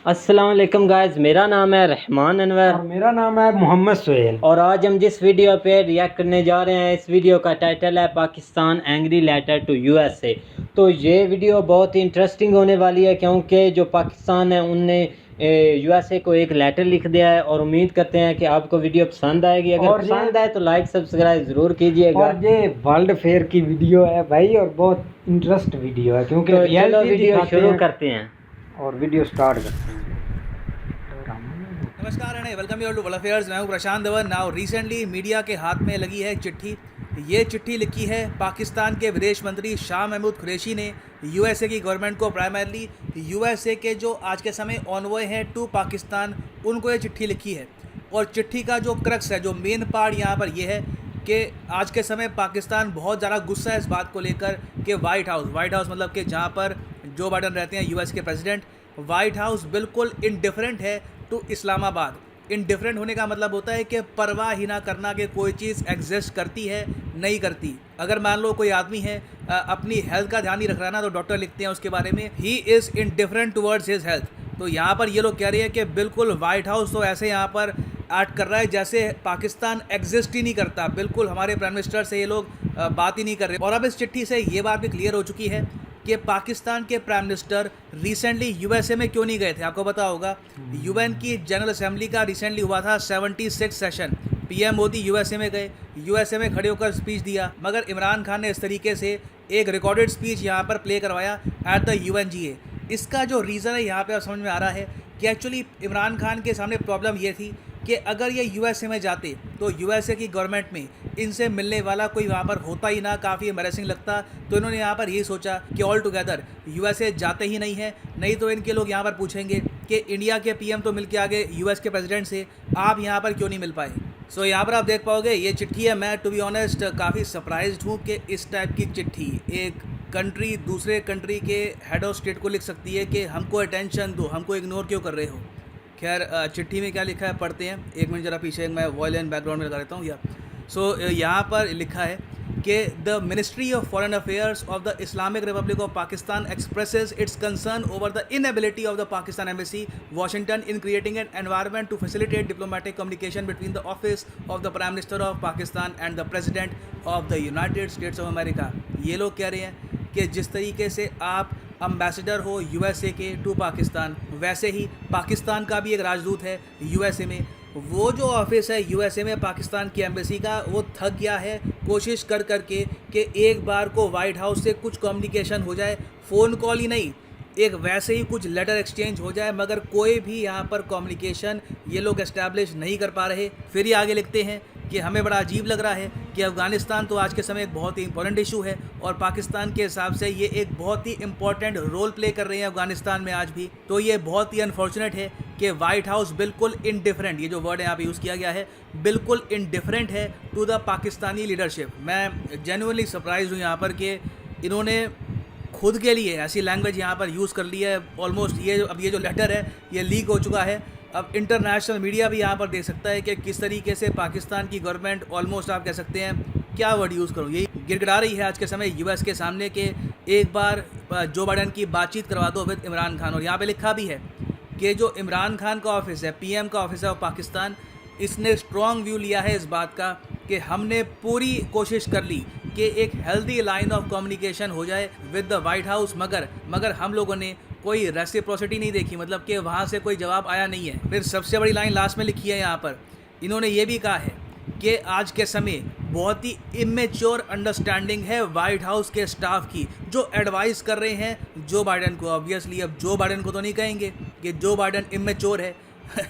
अस्सलाम वालेकुम गाइस, मेरा नाम है रहमान अनवर और मेरा नाम है मोहम्मद सुहेल। और आज हम जिस वीडियो पे रिएक्ट करने जा रहे हैं, इस वीडियो का टाइटल है Pakistan angry letter to USA. तो ये वीडियो बहुत ही इंटरेस्टिंग होने वाली है क्योंकि जो पाकिस्तान है उनने यूएसए को एक लेटर लिख दिया है और उम्मीद करते हैं कि आपको वीडियो पसंद आएगी। अगर पसंद आए तो लाइक सब्सक्राइब ज़रूर कीजिएगा। और ये वर्ल्ड फेयर की वीडियो है भाई, और बहुत इंटरेस्ट वीडियो है क्योंकि तो चलो वीडियो शुरू करते हैं और वीडियो स्टार्ट करते हैं। नमस्कार and welcome you to world affairs. मैं हूं Prashant Dhawan. Now recently media के हाथ में लगी है चिट्ठी। ये चिट्ठी लिखी है पाकिस्तान के विदेश मंत्री शाह महमूद कुरैशी ने यूएसए की गवर्नमेंट को, प्राइमरली यूएसए के जो आज के समय ऑनवॉय हैं टू पाकिस्तान, उनको ये चिट्ठी लिखी है। और चिट्ठी का जो क्रक्स है, जो मेन पार्ट यहाँ पर ये है कि आज के समय पाकिस्तान बहुत ज़्यादा गुस्सा है इस बात को लेकर कि वाइट हाउस मतलब कि जहाँ पर जो बाइडन रहते हैं यूएस के प्रेसिडेंट, वाइट हाउस बिल्कुल इनडिफरेंट है टू इस्लामाबाद। इनडिफरेंट होने का मतलब होता है कि परवाह ही ना करना कि कोई चीज़ एग्जिस्ट करती है नहीं करती। अगर मान लो कोई आदमी है अपनी हेल्थ का ध्यान नहीं रख रहा ना, तो डॉक्टर लिखते हैं उसके बारे में he is indifferent towards his health. तो यहाँ पर ये लोग कह रहे हैं कि बिल्कुल वाइट हाउस तो ऐसे यहाँ पर एक्ट कर रहा है जैसे पाकिस्तान एग्जिस्ट ही नहीं करता। बिल्कुल हमारे प्राइम मिनिस्टर से ये लोग बात ही नहीं कर रहे। और अब इस चिट्ठी से ये बात भी क्लियर हो चुकी है कि पाकिस्तान के प्राइम मिनिस्टर रिसेंटली यूएसए में क्यों नहीं गए थे। आपको पता होगा यूएन की जनरल असेंबली का रिसेंटली हुआ था 76 सेशन। पीएम मोदी यूएसए में गए, यूएसए में खड़े होकर स्पीच दिया, मगर इमरान खान ने इस तरीके से एक रिकॉर्डेड स्पीच यहाँ पर प्ले करवाया एट द यूएनजीए। इसका जो रीज़न है यहाँ पर समझ में आ रहा है कि एक्चुअली इमरान खान के सामने प्रॉब्लम ये थी कि अगर ये यूएसए में जाते तो यूएसए की गवर्नमेंट में इनसे मिलने वाला कोई वहाँ पर होता ही ना, काफ़ी एम्बैरेसिंग लगता। तो इन्होंने यहाँ पर यही सोचा कि ऑल टुगेदर यूएसए जाते ही नहीं है, नहीं तो इनके लोग यहाँ पर पूछेंगे कि इंडिया के पीएम तो मिल के आगे यूएस के प्रेसिडेंट से, आप यहाँ पर क्यों नहीं मिल पाए। सो यहाँ पर आप देख पाओगे ये चिट्ठी है। मैं टू बी ऑनेस्ट काफ़ी सरप्राइज्ड हूँ कि इस टाइप की चिट्ठी एक कंट्री दूसरे कंट्री के हेड ऑफ स्टेट को लिख सकती है कि हमको अटेंशन दो, हमको इग्नोर क्यों कर रहे हो। खैर चिट्ठी में क्या लिखा है पढ़ते हैं। एक मिनट ज़रा पीछे मैं वॉयलेंट बैकग्राउंड में लगा देता हूँ या यहाँ पर लिखा है कि the ministry of foreign affairs of the Islamic Republic of Pakistan expresses its concern over the inability of the Pakistan embassy Washington in creating an environment to facilitate diplomatic communication between the office of the prime minister of Pakistan and the president of the United States of America. ये लोग कह रहे हैं कि जिस तरीके से आप अम्बेसडर हो यूएसए के टू पाकिस्तान, वैसे ही पाकिस्तान का भी एक राजदूत है यूएसए में। वो जो ऑफिस है यूएसए में पाकिस्तान की एम्बेसी का, वो थक गया है कोशिश कर करके कि एक बार को वाइट हाउस से कुछ कम्युनिकेशन हो जाए, फ़ोन कॉल ही नहीं, एक वैसे ही कुछ लेटर एक्सचेंज हो जाए, मगर कोई भी यहाँ पर कम्युनिकेशन ये लोग एस्टैब्लिश नहीं कर पा रहे। फिर ये आगे लिखते हैं कि हमें बड़ा अजीब लग रहा है कि अफ़गानिस्तान तो आज के समय एक बहुत ही इंपॉर्टेंट इशू है और पाकिस्तान के हिसाब से ये एक बहुत ही इंपॉर्टेंट रोल प्ले कर रहे हैं अफ़गानिस्तान में आज भी। तो ये बहुत ही अनफॉर्चुनेट है कि वाइट हाउस बिल्कुल इनडिफरेंट, ये जो वर्ड यहाँ पे यूज़ किया गया है, बिल्कुल इनडिफरेंट है टू द पाकिस्तानी लीडरशिप। मैं जेन्युइनली सरप्राइज हूँ यहाँ पर कि इन्होंने खुद के लिए ऐसी लैंग्वेज यहाँ पर यूज़ कर ली है। ऑलमोस्ट ये जो लेटर है ये लीक हो चुका है। अब इंटरनेशनल मीडिया भी यहाँ पर देख सकता है कि किस तरीके से पाकिस्तान की गवर्नमेंट, ऑलमोस्ट आप कह सकते हैं, क्या वर्ड यूज़ करूँ, यही गिड़गिड़ा रही है आज के समय यूएस के सामने कि एक बार जो बाइडन की बातचीत करवा दो विद इमरान खान। और यहाँ पे लिखा भी है कि जो इमरान खान का ऑफिस है, पीएम का ऑफिस है ऑफ पाकिस्तान, इसने स्ट्रॉन्ग व्यू लिया है इस बात का कि हमने पूरी कोशिश कर ली कि एक हेल्दी लाइन ऑफ कम्युनिकेशन हो जाए विद द वाइट हाउस, मगर हम लोगों ने कोई रेसिप्रोसिटी नहीं देखी, मतलब कि वहाँ से कोई जवाब आया नहीं है। फिर सबसे बड़ी लाइन लास्ट में लिखी है यहाँ पर, इन्होंने ये भी कहा है कि आज के समय बहुत ही इमेच्योर अंडरस्टैंडिंग है वाइट हाउस के स्टाफ की, जो एडवाइस कर रहे हैं जो बाइडन को। ऑब्वियसली अब जो बाइडन को तो नहीं कहेंगे कि जो बाइडन इमेच्योर है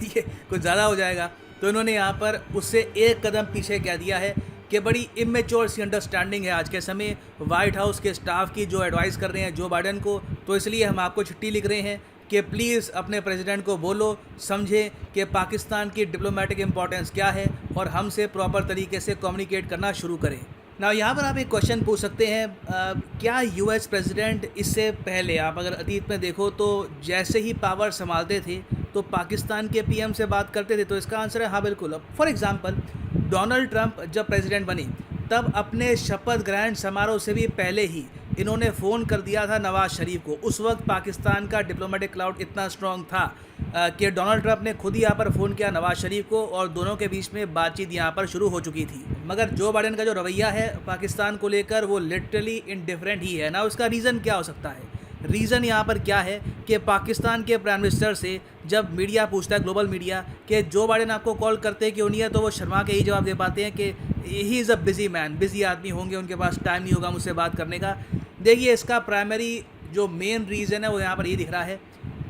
ये कुछ ज़्यादा हो जाएगा। तो इन्होंने यहाँ पर उससे एक कदम पीछे कह दिया है कि बड़ी इमेच्योर सी अंडरस्टैंडिंग है आज के समय वाइट हाउस के स्टाफ की, जो एडवाइस कर रहे हैं जो बाइडन को। तो इसलिए हम आपको चिट्ठी लिख रहे हैं कि प्लीज़ अपने प्रेसिडेंट को बोलो, समझें कि पाकिस्तान की डिप्लोमेटिक इंपॉर्टेंस क्या है और हमसे प्रॉपर तरीके से कम्युनिकेट करना शुरू करें। ना यहाँ पर आप एक क्वेश्चन पूछ सकते हैं, क्या यूएस प्रेसिडेंट इससे पहले आप अगर अतीत में देखो तो जैसे ही पावर संभालते थे तो पाकिस्तान के पीएम से बात करते थे? तो इसका आंसर है हाँ बिल्कुल। अब फॉर एग्ज़ाम्पल डोनाल्ड ट्रंप जब प्रेसिडेंट बनी तब अपने शपथ ग्रहण समारोह से भी पहले ही इन्होंने फ़ोन कर दिया था नवाज शरीफ को। उस वक्त पाकिस्तान का डिप्लोमेटिक क्लाउड इतना स्ट्रॉन्ग था कि डोनाल्ड ट्रंप ने खुद ही यहाँ पर फ़ोन किया नवाज शरीफ को और दोनों के बीच में बातचीत यहाँ पर शुरू हो चुकी थी। मगर जो बाइडेन का जो रवैया है पाकिस्तान को लेकर वो लिटरली इनडिफरेंट ही है ना। उसका रीज़न क्या हो सकता है? रीज़न यहाँ पर क्या है कि पाकिस्तान के प्राइम मिनिस्टर से जब मीडिया पूछता है, ग्लोबल मीडिया, कि जो बाइडेन आपको कॉल करते हैं क्यों नहीं है, तो वो शर्मा के ही जवाब दे पाते हैं कि he is a busy man, busy आदमी होंगे, उनके पास टाइम नहीं होगा मुझसे बात करने का। देखिए, इसका प्राइमरी जो मेन रीज़न है वो यहाँ पर ये दिख रहा है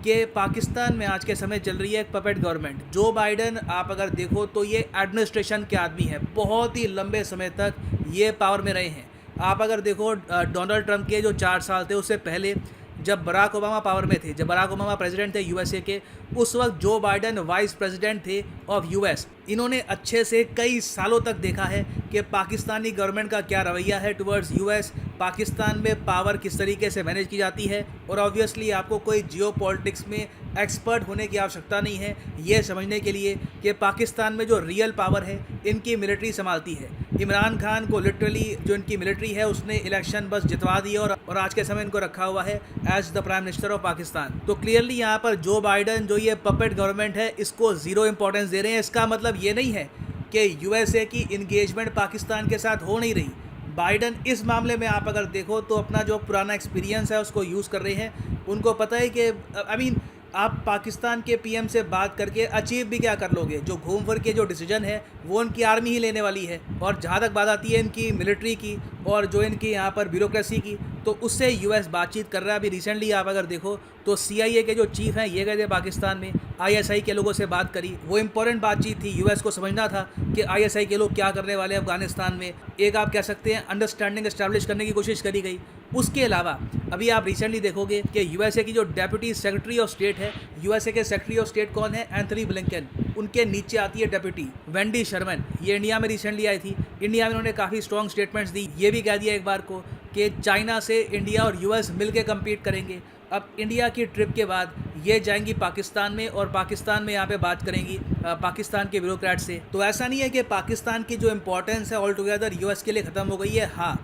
कि पाकिस्तान में आज के समय चल रही है एक पपेट गवर्नमेंट। जो बाइडेन आप अगर देखो तो ये एडमिनिस्ट्रेशन के आदमी है, बहुत ही लंबे समय तक ये पावर में रहे हैं। आप अगर देखो डोनाल्ड ट्रंप के जो 4 साल थे उससे पहले जब बराक ओबामा पावर में थे, जब बराक ओबामा प्रेसिडेंट थे यूएसए के, उस वक्त जो बाइडेन वाइस प्रेसिडेंट थे ऑफ यूएस। इन्होंने अच्छे से कई सालों तक देखा है कि पाकिस्तानी गवर्नमेंट का क्या रवैया है टुवर्ड्स यूएस, पाकिस्तान में पावर किस तरीके से मैनेज की जाती है। और ऑब्वियसली आपको कोई जियो पॉलिटिक्स में एक्सपर्ट होने की आवश्यकता नहीं है ये समझने के लिए कि पाकिस्तान में जो रियल पावर है इनकी मिलिट्री संभालती है। इमरान खान को लिटरली जो इनकी मिलिट्री है उसने इलेक्शन बस जितवा दिया और आज के समय इनको रखा हुआ है as the prime minister of Pakistan. तो क्लियरली यहाँ पर जो बाइडेन जो ये पपेट गवर्नमेंट है इसको ज़ीरो इंपॉर्टेंस दे रहे हैं। इसका मतलब ये नहीं है कि यूएसए की इंगेजमेंट पाकिस्तान के साथ हो नहीं रही। बाइडेन इस मामले में आप अगर देखो तो अपना जो पुराना एक्सपीरियंस है उसको यूज़ कर रहे हैं। उनको पता है कि आप पाकिस्तान के पीएम से बात करके अचीव भी क्या कर लोगे। जो घूम फिर के जो डिसीजन है वो उनकी आर्मी ही लेने वाली है। और जहाँ तक बात आती है इनकी मिलिट्री की और जो इनकी यहाँ पर ब्यूरोक्रेसी की, तो उससे यूएस बातचीत कर रहा है। अभी रिसेंटली आप अगर देखो तो सीआईए के जो चीफ हैं ये गए थे पाकिस्तान में, आईएसआई के लोगों से बात करी। वो इंपॉर्टेंट बातचीत थी। यूएस को समझना था कि आईएसआई के लोग क्या करने वाले हैं अफगानिस्तान में। एक आप कह सकते हैं अंडरस्टैंडिंग एस्टैब्लिश करने की कोशिश करी गई। उसके अलावा अभी आप रिसेंटली देखोगे कि यूएसए की जो डेप्यूटी सेक्रेटरी ऑफ स्टेट है, यूएसए के सेक्रेटरी ऑफ स्टेट कौन है? Anthony Blinken. उनके नीचे आती है डेप्यूटी वेंडी शर्मन। ये इंडिया में रिसेंटली आई थी। इंडिया में उन्होंने काफ़ी स्ट्रॉन्ग स्टेटमेंट्स दी। ये भी कह दिया एक बार को कि चाइना से इंडिया और यूएस मिलकर कम्पीट करेंगे। अब इंडिया की ट्रिप के बाद ये जाएंगी पाकिस्तान में और पाकिस्तान में यहाँ पे बात करेंगी पाकिस्तान के ब्यूरोक्रेट से। तो ऐसा नहीं है कि पाकिस्तान की जो इम्पोर्टेंस है ऑल टुगेदर यूएस के लिए ख़त्म हो गई है। हाँ,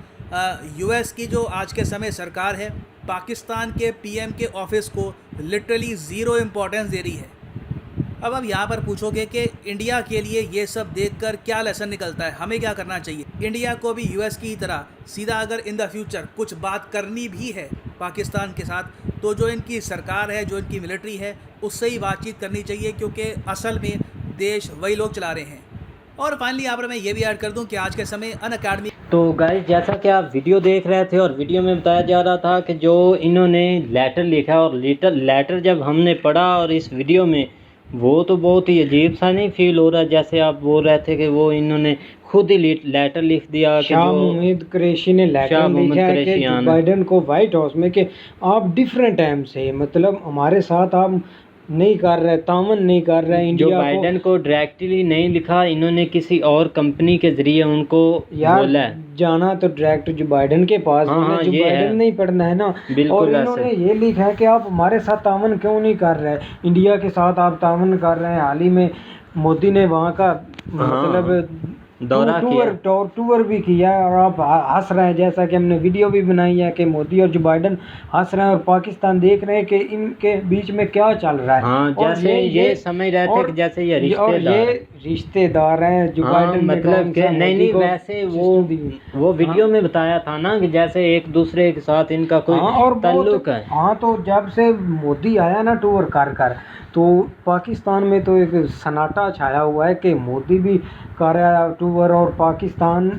यूएस की जो आज के समय सरकार है पाकिस्तान के पीएम के ऑफिस को लिटरली ज़ीरो इम्पोर्टेंस दे रही है। अब यहाँ पर पूछोगे कि इंडिया के लिए ये सब देखकर क्या लेसन निकलता है, हमें क्या करना चाहिए? इंडिया को भी यूएस की तरह सीधा अगर इन द फ्यूचर कुछ बात करनी भी है पाकिस्तान के साथ तो जो इनकी सरकार है, जो इनकी मिलिट्री है, उससे ही बातचीत करनी चाहिए, क्योंकि असल में देश वही लोग चला रहे हैं। और फाइनली यहाँ पर मैं ये भी ऐड कर दूँ कि आज के समय अनअकैडमी। तो गाइस, जैसा कि आप वीडियो देख रहे थे और वीडियो में बताया जा रहा था कि जो इन्होंने लेटर लिखा और लेटर जब हमने पढ़ा और इस वीडियो में, वो तो बहुत ही अजीब सा नहीं फील हो रहा। जैसे आप बोल रहे थे कि वो इन्होंने खुद ही लेटर लिख दिया कि शाह मोहम्मद कुरैशी ने लेटर लिखा है कि बाइडेन को व्हाइट हाउस में कि आप डिफरेंट टाइम से, मतलब हमारे साथ आप नहीं कर रहे, तामन नहीं कर रहे इंडिया। जो बाइडेन को डायरेक्टली नहीं लिखा, इन्होंने किसी और कंपनी के जरिए उनको बोला है जाना तो डायरेक्ट जो बाइडेन के पास। हाँ, जो बाइडेन नहीं पढ़ना है ना। और इन्होंने ये लिखा है कि आप हमारे साथ तामन क्यों नहीं कर रहे, इंडिया के साथ आप तामन कर रहे हैं। हाल ही में मोदी ने वहाँ का मतलब टूर भी किया और आप हंस रहे हैं, जैसा कि हमने वीडियो भी बनाई है कि मोदी और जो बाइडेन हंस रहे हैं और पाकिस्तान देख रहे हैं कि इनके बीच में क्या चल रहा है। हाँ, जैसे ये समझ रहे थे कि जैसे ये रिश्तेदार हैं जो बाइडेन, मतलब कि नहीं वैसे वो वीडियो में बताया था ना कि जैसे एक दूसरे के साथ इनका कोई ताल्लुक है। हाँ, तो जब से मोदी आया ना टूर कर तो पाकिस्तान में तो एक सन्नाटा छाया हुआ है कि मोदी भी कर रहा है टूर और पाकिस्तान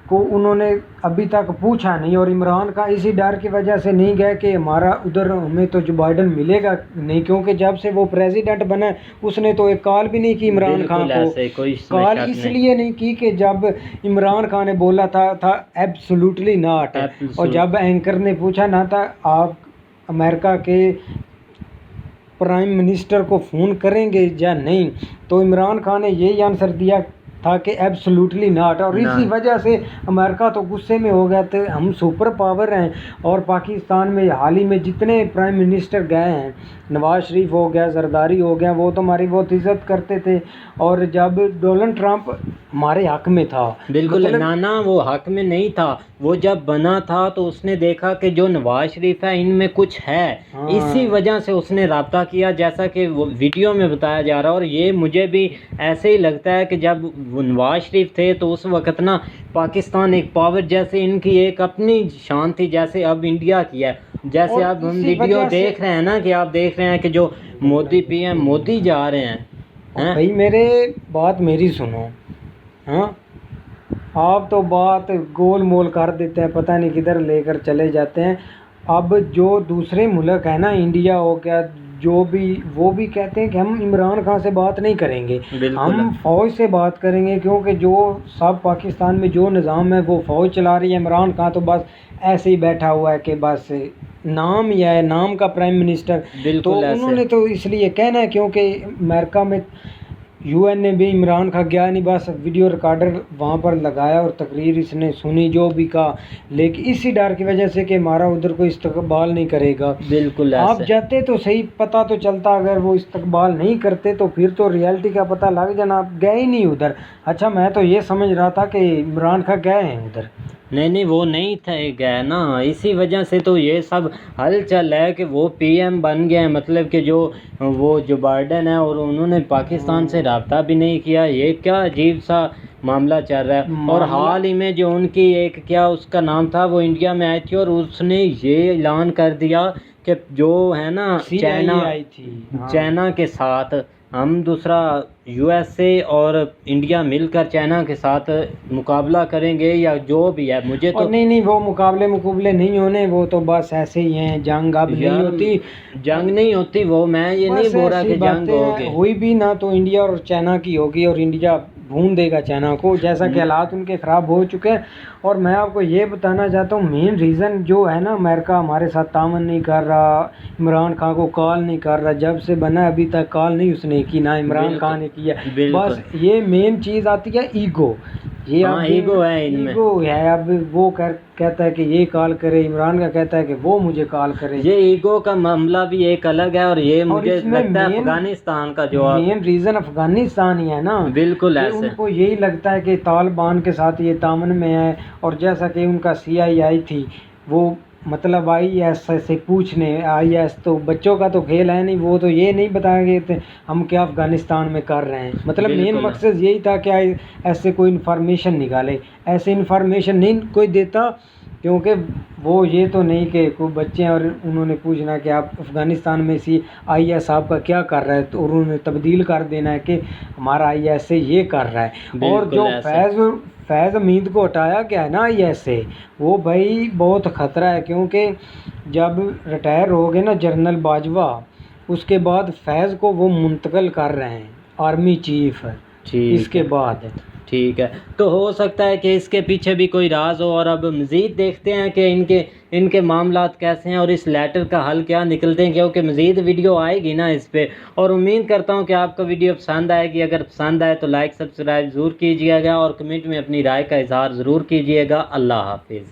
को उन्होंने अभी तक पूछा नहीं। और इमरान का इसी डर की वजह से नहीं गए कि हमारा उधर हमें तो जो बाइडेन मिलेगा नहीं, क्योंकि जब से वो प्रेसिडेंट बना उसने तो एक कॉल भी नहीं की इमरान खान को। कॉल इसलिए नहीं की कि जब इमरान खान ने बोला था एब्सोल्युटली नॉट। और जब एंकर ने पूछा ना था आप अमेरिका के प्राइम मिनिस्टर को फ़ोन करेंगे या नहीं, तो इमरान खान ने यही आंसर दिया था कि एब्सोल्युटली नॉट। और इसी वजह से अमेरिका तो गुस्से में हो गया थे, हम सुपर पावर हैं। और पाकिस्तान में हाल ही में जितने प्राइम मिनिस्टर गए हैं, नवाज शरीफ हो गया, जरदारी हो गया, वो तो हमारी बहुत इज्जत करते थे। और जब डोनाल्ड ट्रंप हमारे हक में था, बिल्कुल ना वो हक में नहीं था, वो जब बना था तो उसने देखा कि जो नवाज शरीफ है इनमें कुछ है, इसी वजह से उसने राब्ता किया, जैसा कि वो वीडियो में बताया जा रहा है। और ये मुझे भी ऐसे ही लगता है कि जब वो नवाज शरीफ थे तो उस वक्त ना पाकिस्तान एक पावर जैसे इनकी एक अपनी शान थी, जैसे अब इंडिया की है। जैसे अब हम वीडियो देख रहे हैं ना, कि आप देख रहे हैं कि जो मोदी पीएम मोदी जा रहे हैं। भाई मेरी सुनो, हाँ आप तो बात गोल मोल कर देते हैं, पता नहीं किधर लेकर चले जाते हैं। अब जो दूसरे मुल्क है ना, इंडिया हो गया, जो भी, वो भी कहते हैं कि हम इमरान खान से बात नहीं करेंगे, हम फ़ौज से बात करेंगे, क्योंकि जो सब पाकिस्तान में जो निज़ाम है वो फ़ौज चला रही है। इमरान खान तो बस ऐसे ही बैठा हुआ है कि बस नाम ही है, नाम का प्राइम मिनिस्टर। तो उन्होंने तो इसलिए कहना है क्योंकि अमेरिका में यूएन ने भी इमरान खान गया नहीं, बस वीडियो रिकॉर्डर वहाँ पर लगाया और तकरीर इसने सुनी जो भी कहा, लेकिन इसी डर की वजह से कि हमारा उधर कोई इस्तकबाल नहीं करेगा। बिल्कुल आप जाते तो सही, पता तो चलता, अगर वो इस्तकबाल नहीं करते तो फिर तो रियलिटी का पता लग जाना। आप गए ही नहीं उधर। अच्छा, मैं तो ये समझ रहा था कि इमरान खान गए हैं उधर। नहीं वो नहीं थे गए ना, इसी वजह से तो ये सब हलचल है कि वो पीएम बन गए हैं। मतलब कि वो जो बाइडेन है, और उन्होंने पाकिस्तान से रब्ता भी नहीं किया। ये क्या अजीब सा मामला चल रहा है। और हाल ही में जो उनकी एक क्या उसका नाम था, वो इंडिया में आई थी और उसने ये ऐलान कर दिया कि जो है ना चाइना के साथ हम दूसरा यूएसए और इंडिया मिलकर चाइना के साथ मुकाबला करेंगे, या जो भी है। मुझे तो नहीं वो मुकाबले नहीं होने, वो तो बस ऐसे ही हैं। जंग अब नहीं होती, जंग नहीं होती, वो मैं ये नहीं बोल रहा कि जंग होगी, हुई भी ना तो इंडिया और चाइना की होगी, और इंडिया भून देगा चाइना को, जैसा कि हालात उनके ख़राब हो चुके हैं। और मैं आपको ये बताना चाहता हूँ, मेन रीज़न जो है ना, अमेरिका हमारे साथ तामन नहीं कर रहा, इमरान खान को कॉल नहीं कर रहा, जब से बना अभी तक कॉल नहीं उसने की, ना इमरान खान ने किया। बस ये मेन चीज़ आती है ईगो। ये ईगो है इनमें, ईगो है। अब वो कहता है कि ये कॉल करे, इमरान का कहता है कि वो मुझे कॉल करे। ये ईगो का मामला भी एक अलग है। और ये मुझे लगता है अफगानिस्तान का जो मेन रीज़न अफगानिस्तान ही है ना। बिल्कुल ऐसे उनको यही लगता है कि तालिबान के साथ ये तामन में है। और जैसा कि उनका सीआईआई थी, वो मतलब आईएस से पूछने, आईएस तो बच्चों का तो खेल है नहीं, वो तो ये नहीं बताएंगे थे हम क्या अफ़गानिस्तान में कर रहे हैं। मतलब मेन मकसद यही था कि ऐसे कोई इन्फॉर्मेशन निकाले। ऐसे इन्फॉर्मेशन नहीं कोई देता, क्योंकि वो ये तो नहीं कि कोई बच्चे हैं और उन्होंने पूछना कि आप अफ़गानिस्तान में आईएस आपका क्या कर रहा है, तो उन्होंने तब्दील कर देना है कि हमारा आईएस से ये कर रहा है। और जो फैज़ हमीद को हटाया गया है ना आईएस से, वो भाई बहुत ख़तरा है, क्योंकि जब रिटायर हो गए ना जनरल बाजवा, उसके बाद फैज़ को वो मुंतकिल कर रहे हैं आर्मी चीफ इसके बाद। ठीक है, तो हो सकता है कि इसके पीछे भी कोई राज हो। और अब मज़ीद देखते हैं कि इनके मामलात कैसे हैं और इस लेटर का हल क्या निकलते हैं, क्योंकि मज़ीद वीडियो आएगी ना इस पर। और उम्मीद करता हूं कि आपको वीडियो पसंद आएगी। अगर पसंद आए तो लाइक सब्सक्राइब ज़रूर कीजिएगा और कमेंट में अपनी राय का इजहार ज़रूर कीजिएगा। अल्लाह हाफिज़।